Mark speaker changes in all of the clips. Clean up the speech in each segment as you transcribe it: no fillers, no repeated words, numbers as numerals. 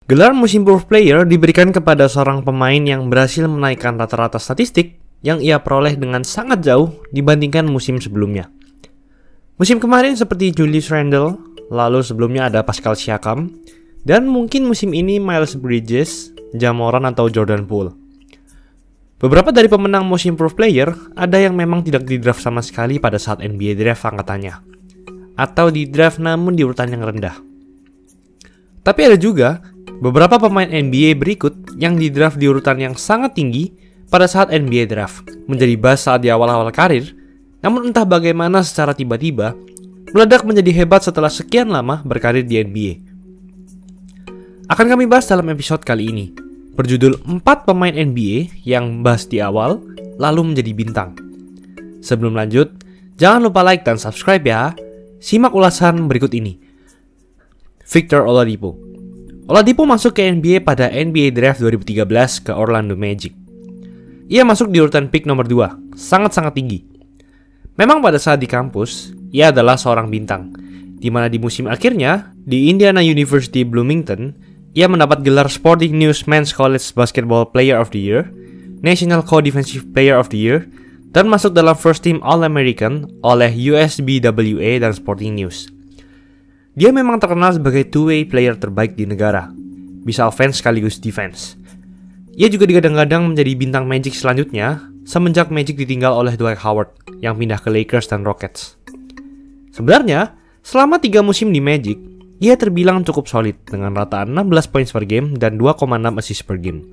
Speaker 1: Gelar Most Improved Player diberikan kepada seorang pemain yang berhasil menaikkan rata-rata statistik yang ia peroleh dengan sangat jauh dibandingkan musim sebelumnya. Musim kemarin seperti Julius Randle, lalu sebelumnya ada Pascal Siakam, dan mungkin musim ini Miles Bridges, Ja Morant atau Jordan Poole. Beberapa dari pemenang Most Improved Player ada yang memang tidak di-draft sama sekali pada saat NBA Draft angkatannya, atau di-draft namun di urutan yang rendah. Tapi ada juga beberapa pemain NBA berikut yang di-draft di urutan yang sangat tinggi pada saat NBA Draft, menjadi buzz saat di awal-awal karir, namun entah bagaimana secara tiba-tiba meledak menjadi hebat setelah sekian lama berkarir di NBA. Akan kami bahas dalam episode kali ini, berjudul 4 pemain NBA yang bahas di awal lalu menjadi bintang. Sebelum lanjut, jangan lupa like dan subscribe ya. Simak ulasan berikut ini. Victor Oladipo. Oladipo masuk ke NBA pada NBA Draft 2013 ke Orlando Magic. Ia masuk di urutan pick nomor 2, sangat-sangat tinggi. Memang pada saat di kampus, ia adalah seorang bintang, di mana di musim akhirnya, di Indiana University Bloomington, ia mendapat gelar Sporting News Men's College Basketball Player of the Year, National Co-Defensive Player of the Year, dan masuk dalam First Team All-American oleh USBWA dan Sporting News. Dia memang terkenal sebagai two-way player terbaik di negara, bisa offense sekaligus defense. Ia juga digadang-gadang menjadi bintang Magic selanjutnya semenjak Magic ditinggal oleh Dwight Howard yang pindah ke Lakers dan Rockets. Sebenarnya, selama 3 musim di Magic, ia terbilang cukup solid dengan rataan 16 points per game dan 2,6 assist per game,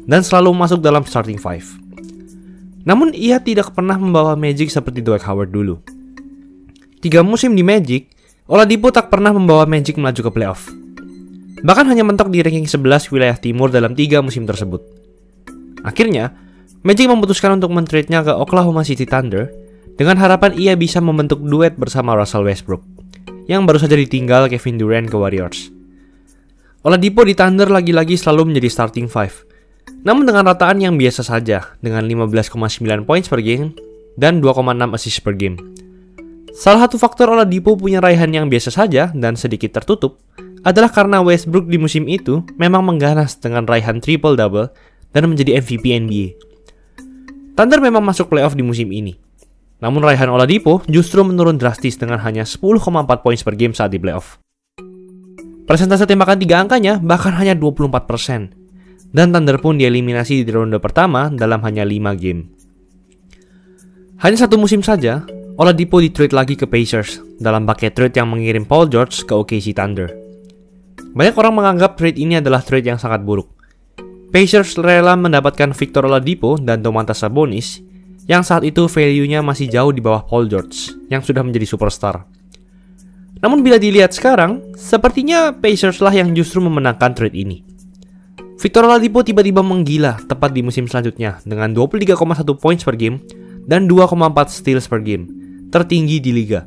Speaker 1: dan selalu masuk dalam starting 5. Namun ia tidak pernah membawa Magic seperti Dwight Howard dulu. 3 musim di Magic, Oladipo tak pernah membawa Magic melaju ke playoff. Bahkan hanya mentok di ranking 11 wilayah timur dalam 3 musim tersebut. Akhirnya, Magic memutuskan untuk men-trade-nya ke Oklahoma City Thunder dengan harapan ia bisa membentuk duet bersama Russell Westbrook, yang baru saja ditinggal Kevin Durant ke Warriors. Oladipo di Thunder lagi-lagi selalu menjadi starting 5, namun dengan rataan yang biasa saja dengan 15,9 points per game dan 2,6 assist per game. Salah satu faktor Oladipo punya raihan yang biasa saja dan sedikit tertutup adalah karena Westbrook di musim itu memang mengganas dengan raihan triple-double dan menjadi MVP NBA. Thunder memang masuk playoff di musim ini. Namun raihan Oladipo justru menurun drastis dengan hanya 10,4 points per game saat di playoff. Persentase tembakan 3 angkanya bahkan hanya 24%. Dan Thunder pun dieliminasi di ronde pertama dalam hanya 5 game. Hanya 1 musim saja, Oladipo di-trade lagi ke Pacers dalam paket trade yang mengirim Paul George ke OKC Thunder. Banyak orang menganggap trade ini adalah trade yang sangat buruk. Pacers rela mendapatkan Victor Oladipo dan Domantas Sabonis yang saat itu value-nya masih jauh di bawah Paul George yang sudah menjadi superstar. Namun bila dilihat sekarang, sepertinya Pacers lah yang justru memenangkan trade ini. Victor Oladipo tiba-tiba menggila tepat di musim selanjutnya dengan 23,1 points per game dan 2,4 steals per game, tertinggi di liga.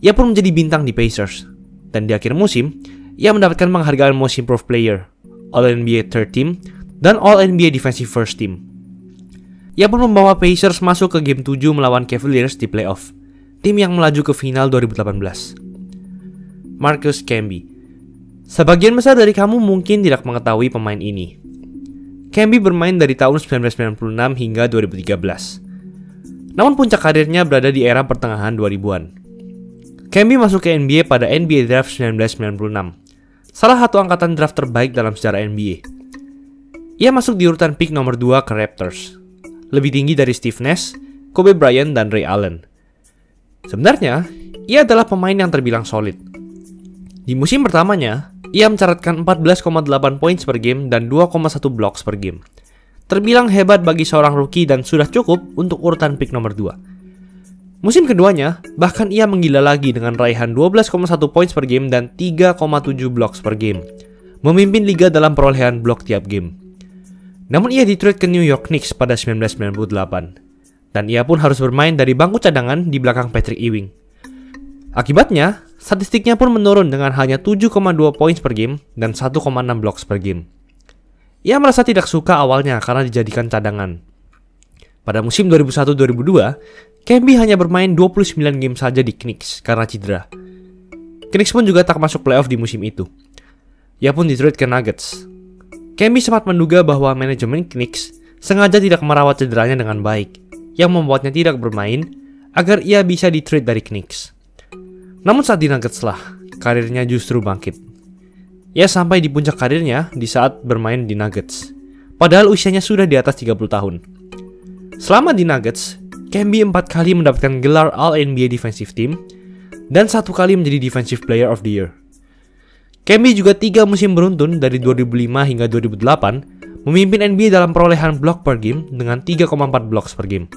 Speaker 1: Ia pun menjadi bintang di Pacers, dan di akhir musim, ia mendapatkan penghargaan Most Improved Player, All-NBA Third Team, dan All-NBA Defensive First Team. Ia pun membawa Pacers masuk ke Game 7 melawan Cavaliers di playoff, tim yang melaju ke final 2018. Marcus Camby. Sebagian besar dari kamu mungkin tidak mengetahui pemain ini. Camby bermain dari tahun 1996 hingga 2013. Namun puncak karirnya berada di era pertengahan 2000-an. Camby masuk ke NBA pada NBA Draft 1996, salah satu angkatan draft terbaik dalam sejarah NBA. Ia masuk di urutan pick nomor 2 ke Raptors, lebih tinggi dari Steve Nash, Kobe Bryant, dan Ray Allen. Sebenarnya, ia adalah pemain yang terbilang solid. Di musim pertamanya, ia mencatatkan 14,8 points per game dan 2,1 blocks per game. Terbilang hebat bagi seorang rookie dan sudah cukup untuk urutan pick nomor 2. Musim keduanya, bahkan ia menggila lagi dengan raihan 12,1 points per game dan 3,7 blocks per game, memimpin liga dalam perolehan blok tiap game. Namun ia di-trade ke New York Knicks pada 1998, dan ia pun harus bermain dari bangku cadangan di belakang Patrick Ewing. Akibatnya, statistiknya pun menurun dengan hanya 7,2 points per game dan 1,6 blocks per game. Ia merasa tidak suka awalnya karena dijadikan cadangan. Pada musim 2001-2002, Camby hanya bermain 29 game saja di Knicks karena cedera. Knicks pun juga tak masuk playoff di musim itu. ia pun di-trade ke Nuggets. Kemby sempat menduga bahwa manajemen Knicks sengaja tidak merawat cederanya dengan baik, yang membuatnya tidak bermain agar ia bisa di-trade dari Knicks. Namun saat di Nuggets lah, karirnya justru bangkit. Ia sampai di puncak karirnya di saat bermain di Nuggets, padahal usianya sudah di atas 30 tahun. Selama di Nuggets, Kemby 4 kali mendapatkan gelar All-NBA Defensive Team dan 1 kali menjadi Defensive Player of the Year. Kemby juga 3 musim beruntun dari 2005 hingga 2008 memimpin NBA dalam perolehan blok per game dengan 3,4 blocks per game.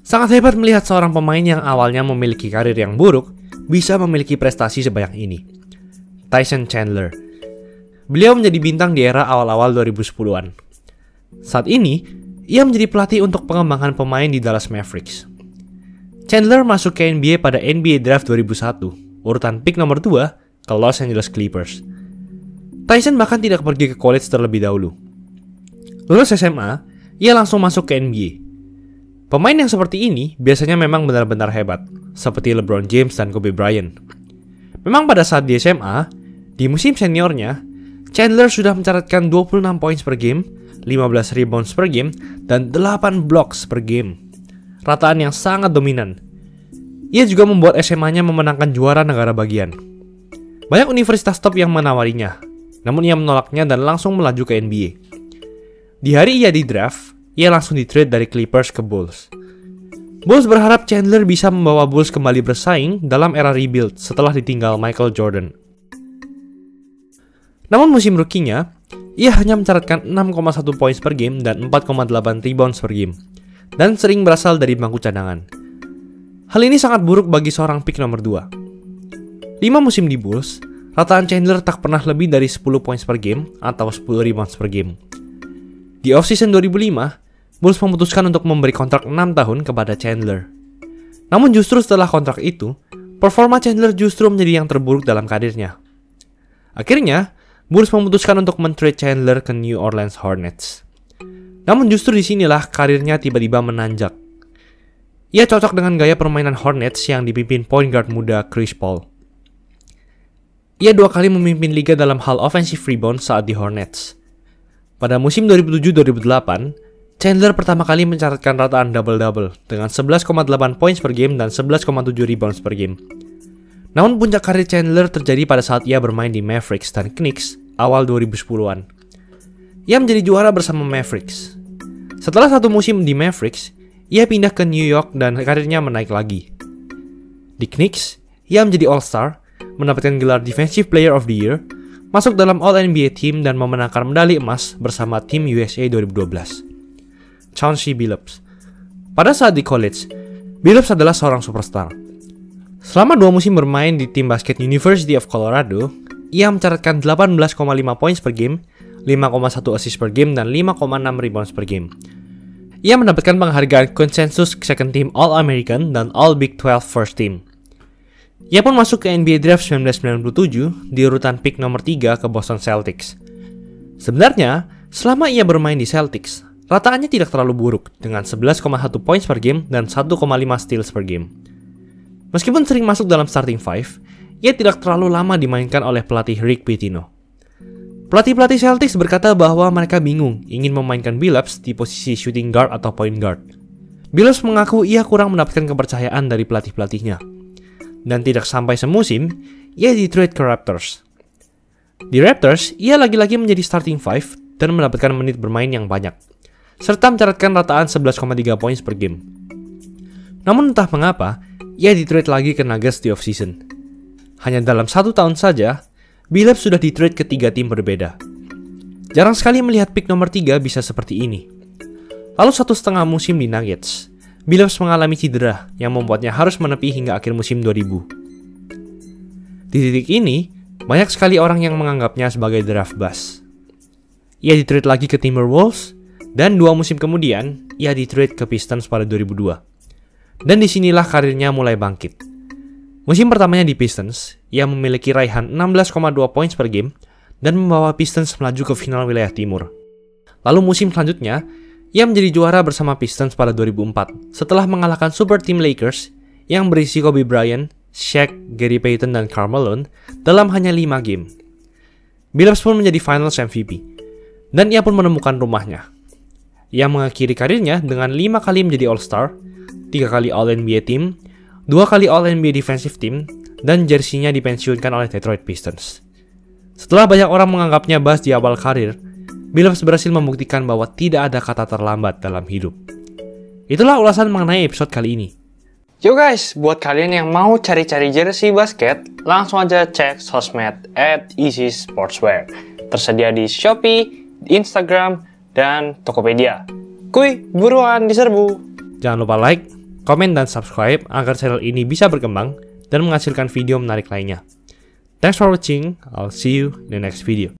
Speaker 1: Sangat hebat melihat seorang pemain yang awalnya memiliki karir yang buruk bisa memiliki prestasi sebanyak ini. Tyson Chandler. Beliau menjadi bintang di era awal-awal 2010-an. Saat ini, ia menjadi pelatih untuk pengembangan pemain di Dallas Mavericks. Chandler masuk ke NBA pada NBA Draft 2001, urutan pick nomor 2 ke Los Angeles Clippers. Tyson bahkan tidak pergi ke college terlebih dahulu. Lulus SMA, ia langsung masuk ke NBA. Pemain yang seperti ini biasanya memang benar-benar hebat, seperti LeBron James dan Kobe Bryant. Memang pada saat di SMA, di musim seniornya, Chandler sudah mencatatkan 26 points per game, 15 rebounds per game, dan 8 blocks per game. Rataan yang sangat dominan. Ia juga membuat SMA-nya memenangkan juara negara bagian. Banyak universitas top yang menawarinya, namun ia menolaknya dan langsung melaju ke NBA. Di hari ia di draft, ia langsung di-trade dari Clippers ke Bulls. Bulls berharap Chandler bisa membawa Bulls kembali bersaing dalam era rebuild setelah ditinggal Michael Jordan. Namun musim rookie-nya, ia hanya mencatatkan 6,1 points per game dan 4,8 rebounds per game, dan sering berasal dari bangku cadangan. Hal ini sangat buruk bagi seorang pick nomor 2. 5 musim di Bulls, rataan Chandler tak pernah lebih dari 10 points per game atau 10 rebounds per game. Di offseason 2005, Bulls memutuskan untuk memberi kontrak 6 tahun kepada Chandler. Namun justru setelah kontrak itu, performa Chandler justru menjadi yang terburuk dalam karirnya. Akhirnya, Bulls memutuskan untuk men-trade Chandler ke New Orleans Hornets. Namun justru disinilah karirnya tiba-tiba menanjak. Ia cocok dengan gaya permainan Hornets yang dipimpin point guard muda Chris Paul. Ia 2 kali memimpin liga dalam hal offensive rebound saat di Hornets. Pada musim 2007-2008, Chandler pertama kali mencatatkan rataan double-double dengan 11,8 points per game dan 11,7 rebounds per game. Namun puncak karir Chandler terjadi pada saat ia bermain di Mavericks dan Knicks awal 2010-an. Ia menjadi juara bersama Mavericks. Setelah 1 musim di Mavericks, ia pindah ke New York dan karirnya menaik lagi. Di Knicks, ia menjadi All-Star, mendapatkan gelar Defensive Player of the Year, masuk dalam All-NBA Team dan memenangkan medali emas bersama tim USA 2012. Chauncey Billups. Pada saat di college, Billups adalah seorang superstar. Selama 2 musim bermain di tim basket University of Colorado, ia mencatatkan 18,5 points per game, 5,1 assist per game, dan 5,6 rebounds per game. Ia mendapatkan penghargaan konsensus Second Team All-American dan All-Big 12 First Team. Ia pun masuk ke NBA Draft 1997 di urutan pick nomor 3 ke Boston Celtics. Sebenarnya, selama ia bermain di Celtics, rataannya tidak terlalu buruk dengan 11,1 points per game dan 1,5 steals per game. Meskipun sering masuk dalam starting five, ia tidak terlalu lama dimainkan oleh pelatih Rick Pitino. Pelatih-pelatih Celtics berkata bahwa mereka bingung ingin memainkan Billups di posisi shooting guard atau point guard. Billups mengaku ia kurang mendapatkan kepercayaan dari pelatih-pelatihnya. Dan tidak sampai semusim, ia di-trade ke Raptors. Di Raptors, ia lagi-lagi menjadi starting five dan mendapatkan menit bermain yang banyak, serta mencatatkan rataan 11,3 points per game. Namun entah mengapa, ia di-trade lagi ke Nuggets di off-season. Hanya dalam 1 tahun saja, Billups sudah di-trade ke 3 tim berbeda. Jarang sekali melihat pick nomor 3 bisa seperti ini. Lalu 1,5 musim di Nuggets, Billups mengalami cedera yang membuatnya harus menepi hingga akhir musim 2000. Di titik ini, banyak sekali orang yang menganggapnya sebagai draft bust. Ia di-trade lagi ke Timberwolves, dan 2 musim kemudian, ia di-trade ke Pistons pada 2002. Dan disinilah karirnya mulai bangkit. Musim pertamanya di Pistons, ia memiliki raihan 16,2 points per game dan membawa Pistons melaju ke final wilayah timur. Lalu musim selanjutnya, ia menjadi juara bersama Pistons pada 2004 setelah mengalahkan super team Lakers yang berisi Kobe Bryant, Shaq, Gary Payton, dan Karl Malone dalam hanya 5 game. Billups pun menjadi Finals MVP, dan ia pun menemukan rumahnya. Ia mengakhiri karirnya dengan 5 kali menjadi All-Star, 3 kali All-NBA Team, 2 kali All-NBA Defensive Team, dan jersinya dipensiunkan oleh Detroit Pistons. Setelah banyak orang menganggapnya bust di awal karir, Billups berhasil membuktikan bahwa tidak ada kata terlambat dalam hidup. Itulah ulasan mengenai episode kali ini.
Speaker 2: Yo guys, buat kalian yang mau cari-cari jersey basket, langsung aja cek sosmed @easysportswear. Tersedia di Shopee, Instagram, dan Tokopedia. Kuy, buruan diserbu!
Speaker 1: Jangan lupa like, komen, dan subscribe agar channel ini bisa berkembang dan menghasilkan video menarik lainnya. Thanks for watching, I'll see you in the next video.